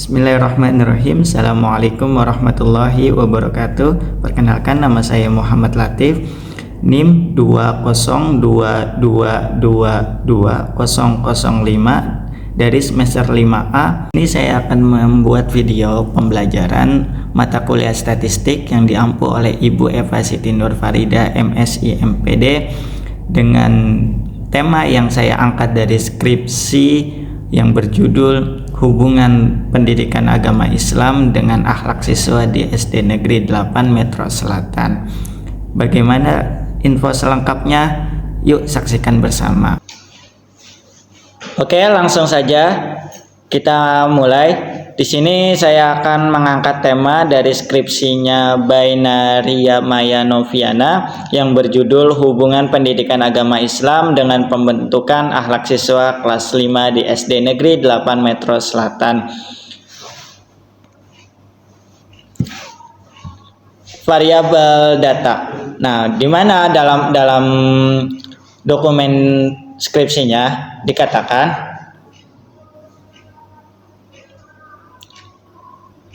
Bismillahirrahmanirrahim. Assalamualaikum warahmatullahi wabarakatuh. Perkenalkan, nama saya Muhammad Latif, NIM 202222005 dari semester 5A. Ini saya akan membuat video pembelajaran mata kuliah statistik yang diampu oleh Ibu Eva Siti Nur Farida, MSI MPD, dengan tema yang saya angkat dari skripsi yang berjudul Hubungan Pendidikan Agama Islam dengan Akhlak Siswa di SD Negeri 8 Metro Selatan. Bagaimana info selengkapnya? Yuk saksikan bersama. Oke, langsung saja kita mulai. Di sini saya akan mengangkat tema dari skripsinya Bainaria Maya Noviana yang berjudul Hubungan Pendidikan Agama Islam dengan Pembentukan Akhlak Siswa kelas 5 di SD Negeri 8 Metro Selatan. Variabel data. Nah, di mana dalam dokumen skripsinya dikatakan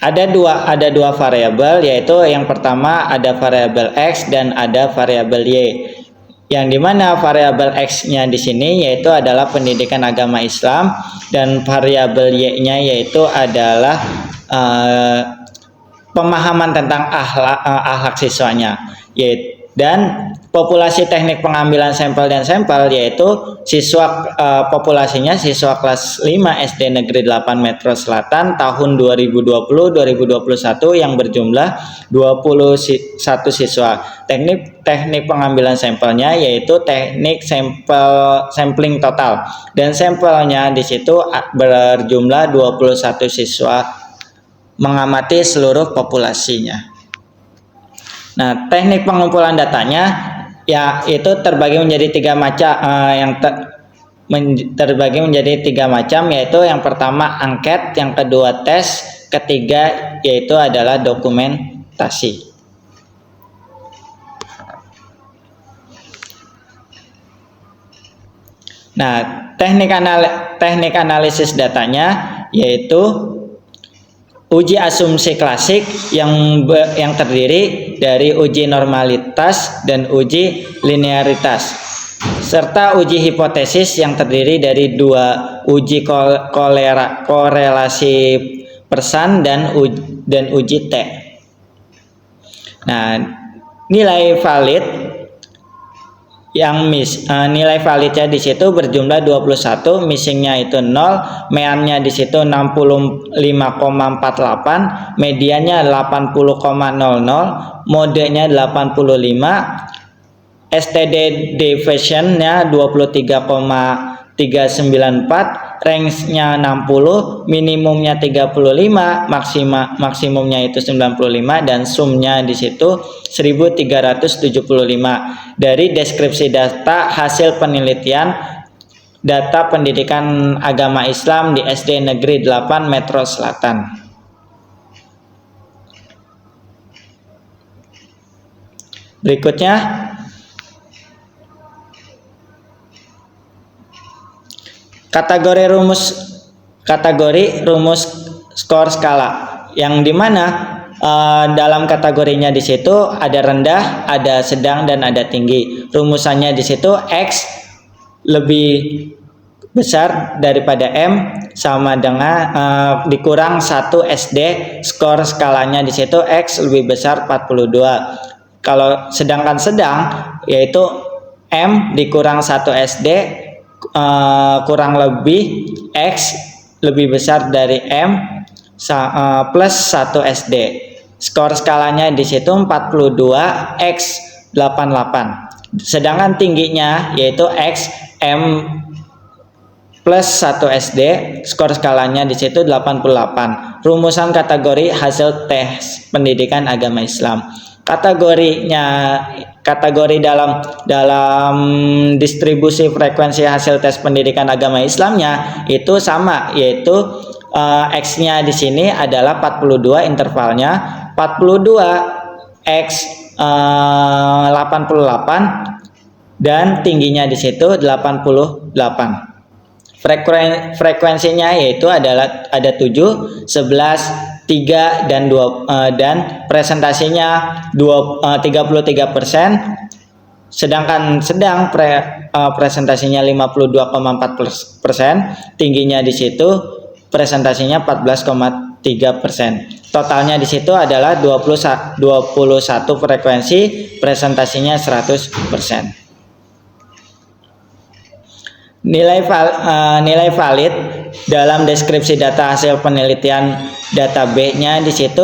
ada dua variabel, yaitu yang pertama ada variabel X dan ada variabel Y. Yang dimana variabel X-nya di sini yaitu adalah pendidikan agama Islam, dan variabel Y-nya yaitu adalah pemahaman tentang akhlak siswanya. Dan populasi teknik pengambilan sampel dan sampel yaitu siswa populasinya siswa kelas 5 SD Negeri 8 Metro Selatan tahun 2020-2021 yang berjumlah 21 siswa. Teknik pengambilan sampelnya yaitu teknik sampling total, dan sampelnya di situ berjumlah 21 siswa mengamati seluruh populasinya. Nah, teknik pengumpulan datanya ya itu terbagi menjadi tiga macam, terbagi menjadi tiga macam, yaitu yang pertama angket, yang kedua tes, ketiga yaitu adalah dokumentasi. Nah, teknik analisis datanya yaitu uji asumsi klasik yang terdiri dari uji normalitas dan uji linearitas, serta uji hipotesis yang terdiri dari dua uji korelasi persan dan uji T. Nah, nilai valid nilai validnya di situ berjumlah 21, missingnya itu 0, meannya di situ 65,48, mediannya 80,00, modenya 85, STD deviation-nya 23,394, range-nya 60, minimumnya 35, maksimumnya itu 95, dan sum-nya di situ 1375. Dari deskripsi data hasil penelitian data pendidikan agama Islam di SD Negeri 8 Metro Selatan. Berikutnya kategori rumus skor skala, yang dimana dalam kategorinya di situ ada rendah, ada sedang, dan ada tinggi. Rumusannya di situ X lebih besar daripada M sama dengan dikurang 1 SD, skor skalanya di situ X lebih besar 42. Kalau sedangkan sedang yaitu M dikurang 1 SD kurang lebih X lebih besar dari M plus 1 SD. Skor skalanya di situ 42 X 88. Sedangkan tingginya yaitu X M plus 1 SD, skor skalanya di situ 88. Rumusan kategori hasil tes pendidikan agama Islam. Kategori dalam distribusi frekuensi hasil tes pendidikan agama Islamnya itu sama, yaitu X-nya di sini adalah 42, intervalnya 42 X 88, dan tingginya di situ 88. Frekuensinya yaitu adalah ada 7, 11, 3 dan 2 dan presentasinya 33%, sedangkan presentasinya 52,4%, tingginya di situ presentasinya 14,3%. Totalnya di situ adalah 21 frekuensi, presentasinya 100%. Nilai valid dalam deskripsi data hasil penelitian data B-nya di situ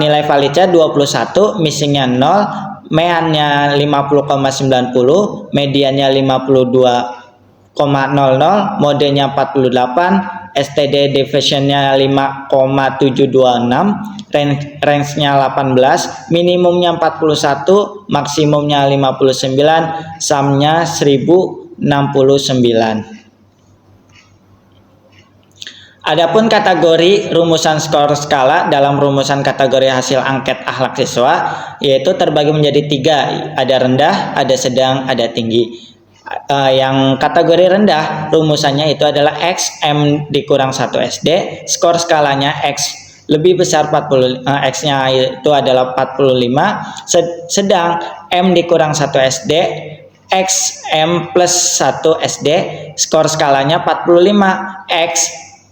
nilai validnya 21, missingnya 0, meannya 50,90, mediannya 52,00, modenya 48, STD deviationnya 5,726, range-nya 18, minimumnya 41, maksimumnya 59, sumnya 1069. Adapun kategori rumusan skor skala dalam rumusan kategori hasil angket akhlak siswa yaitu terbagi menjadi 3, ada rendah, ada sedang, ada tinggi. Yang kategori rendah rumusannya itu adalah X M dikurang 1 SD, skor skalanya X lebih besar 40, X-nya itu adalah 45, sedang M dikurang 1 SD, X M plus 1 SD, skor skalanya 45, X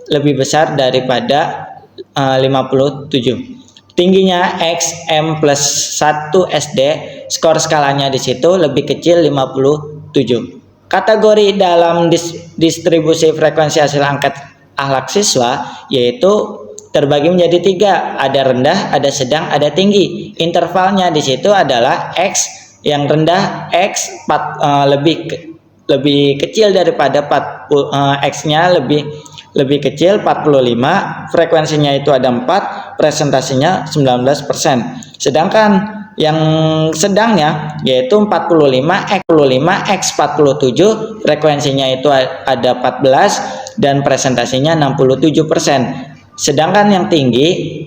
lebih besar daripada 57. Tingginya X M plus 1 SD, skor skalanya di situ lebih kecil 57. Kategori dalam distribusi frekuensi hasil angket akhlak siswa yaitu terbagi menjadi 3, ada rendah, ada sedang, ada tinggi. Intervalnya di situ adalah X yang rendah, X lebih kecil daripada X-nya lebih kecil 45, frekuensinya itu ada 4, presentasinya 19%. Sedangkan yang sedangnya yaitu 45 X 47, frekuensinya itu ada 14 dan presentasinya 67%. Sedangkan yang tinggi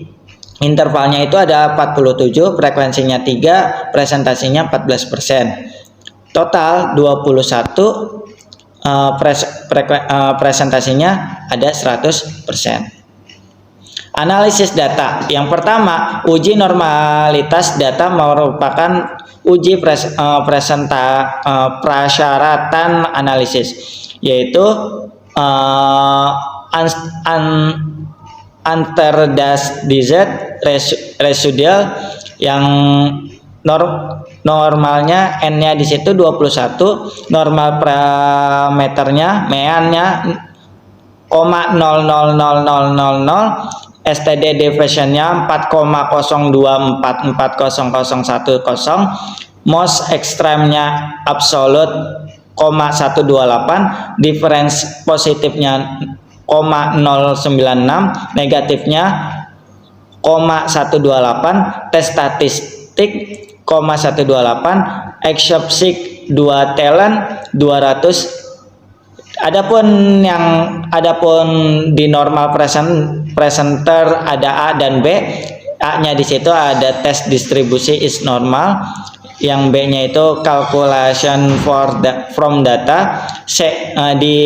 intervalnya itu ada 47, frekuensinya 3, presentasinya 14%. Total 21, presentasinya ada 100%. Analisis data. Yang pertama, uji normalitas data merupakan uji prasyaratan analisis, yaitu unstandardized residual yang normalnya N-nya di situ 21, normal parameternya meannya 0,000000, STD deviationnya 4,02440010, most extreme-nya absolute 0,128, difference positifnya 0,096, negatifnya 0,128, tes statistik 0,128, exopsik 2 talent 200. Adapun di normal presenter ada A dan B. A-nya di situ ada test distribusi is normal, yang B-nya itu calculation from data. Di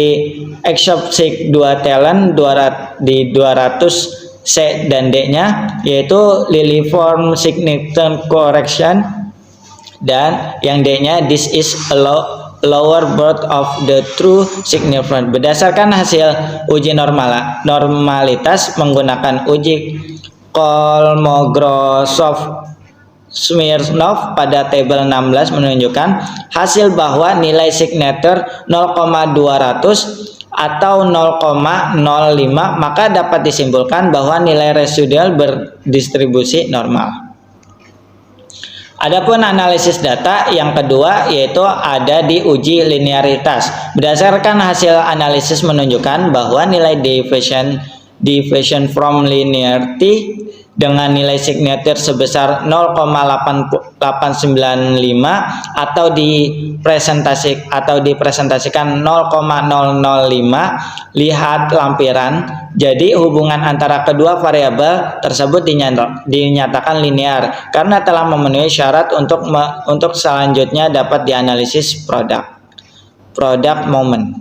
exopsik 2 talent 200 C dan D-nya yaitu Lilliform significant correction, dan yang D-nya this is a lower bound of the true significant. Berdasarkan hasil uji normalitas menggunakan uji Kolmogorov-Smirnov pada tabel 16 menunjukkan hasil bahwa nilai signature 0,200 atau 0,05, maka dapat disimpulkan bahwa nilai residual berdistribusi normal. Adapun analisis data yang kedua yaitu ada di uji linearitas. Berdasarkan hasil analisis menunjukkan bahwa nilai deviation from linearity dengan nilai signature sebesar 0,895 atau dipresentasikan 0,005, lihat lampiran. Jadi hubungan antara kedua variabel tersebut dinyatakan linear karena telah memenuhi syarat untuk selanjutnya dapat dianalisis product moment.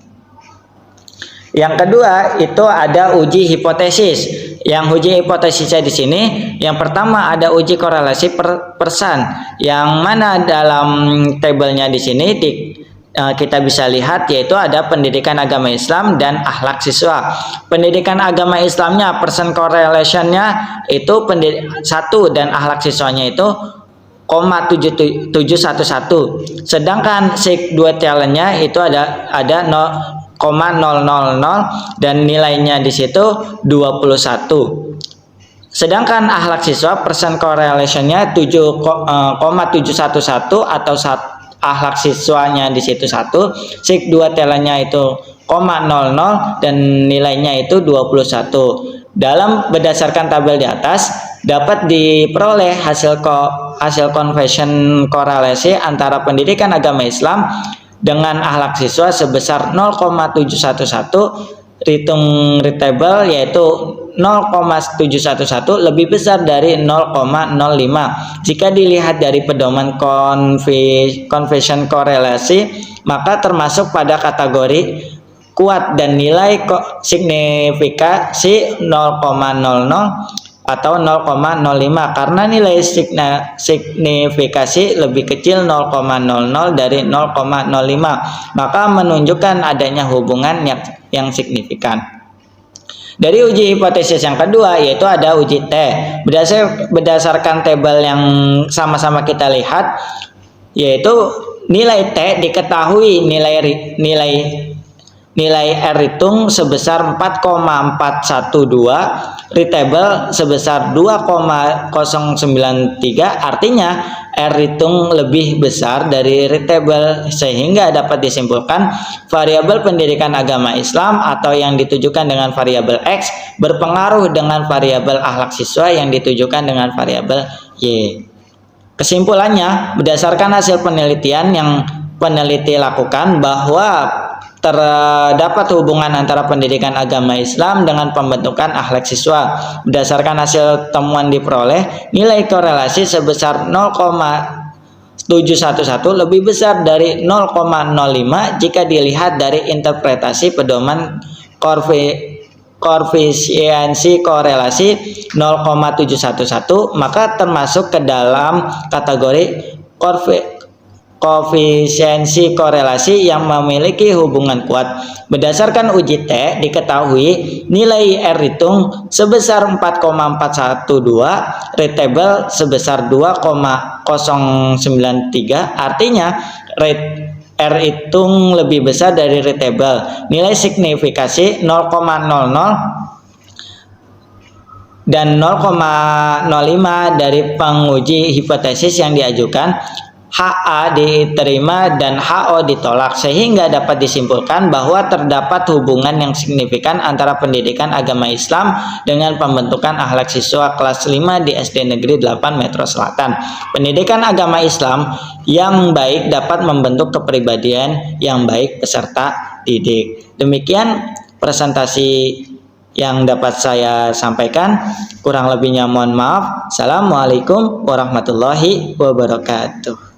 Yang kedua itu ada uji hipotesis. Yang uji hipotesisnya di sini, yang pertama ada uji korelasi persan, yang mana dalam tabelnya di sini kita bisa lihat yaitu ada pendidikan agama Islam dan akhlak siswa. Pendidikan agama Islamnya persen correlationnya itu 1 dan akhlak siswanya itu 0,711. Sedangkan sig 2 talentnya itu ada 0,000 dan nilainya di situ 21. Sedangkan akhlak siswa persen correlationnya 7,711 atau akhlak siswanya di situ 1, sig 2 talentnya itu 0,00 dan nilainya itu 21. Berdasarkan tabel di atas dapat diperoleh hasil conversion korelasi antara pendidikan agama Islam dengan akhlak siswa sebesar 0,711, hitung readable yaitu 0,711 lebih besar dari 0,05. Jika dilihat dari pedoman conversion korelasi, maka termasuk pada kategori kuat dan nilai signifikasi 0,00 atau 0,05 karena nilai signifikasi lebih kecil 0,00 dari 0,05, maka menunjukkan adanya hubungan yang signifikan. Dari uji hipotesis yang kedua yaitu ada uji T. Berdasarkan tabel yang sama-sama kita lihat, yaitu nilai T diketahui nilai R hitung sebesar 4,412, readable sebesar 2,093, artinya R hitung lebih besar dari readable, sehingga dapat disimpulkan variabel pendidikan agama Islam atau yang ditujukan dengan variabel X berpengaruh dengan variabel akhlak siswa yang ditujukan dengan variabel Y. Kesimpulannya, berdasarkan hasil penelitian yang peneliti lakukan bahwa terdapat hubungan antara pendidikan agama Islam dengan pembentukan akhlak siswa. Berdasarkan hasil temuan diperoleh, nilai korelasi sebesar 0,711 lebih besar dari 0,05 jika dilihat dari interpretasi pedoman koefisiensi korelasi 0,711, maka termasuk ke dalam kategori koefisiensi korelasi yang memiliki hubungan kuat. Berdasarkan uji T diketahui nilai R hitung sebesar 4,412, readable sebesar 2,093, artinya R hitung lebih besar dari readable. Nilai signifikasi 0,00 dan 0,05 dari penguji hipotesis yang diajukan. HA diterima dan HO ditolak, sehingga dapat disimpulkan bahwa terdapat hubungan yang signifikan antara pendidikan agama Islam dengan pembentukan akhlak siswa kelas 5 di SD Negeri 8 Metro Selatan. Pendidikan agama Islam yang baik dapat membentuk kepribadian yang baik peserta didik. Demikian presentasi yang dapat saya sampaikan. Kurang lebihnya mohon maaf. Assalamualaikum warahmatullahi wabarakatuh.